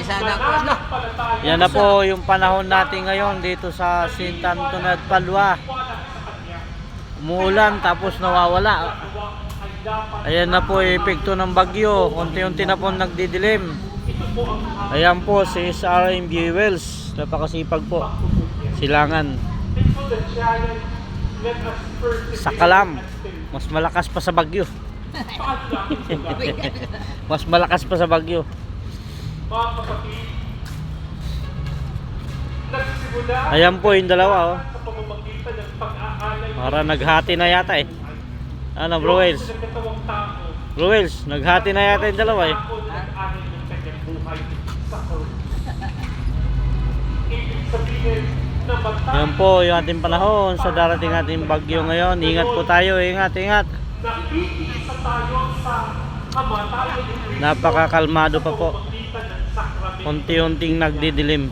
sana po, no? Yan na po yung panahon natin ngayon dito sa Saint Antonio at Palua. Umuulan tapos nawawala. Ayan na po yung epekto ng bagyo. Unti-unti na po nagdidilim. Ayan po si SRM Wells. Napakasipag po. Silangan. Sa Kalam. Mas malakas pa sa bagyo. Mas malakas pa sa bagyo. Ayan po yung dalawa, oh. Para naghati na yata eh. Ano, Bro Wells? Bro Wells, naghati na yata yung dalawa eh. Yan po yung ating panahon sa darating ating bagyo ngayon. Ingat po tayo, ingat, ingat. Napakakalmado pa po. Unti-unting nagdidilim.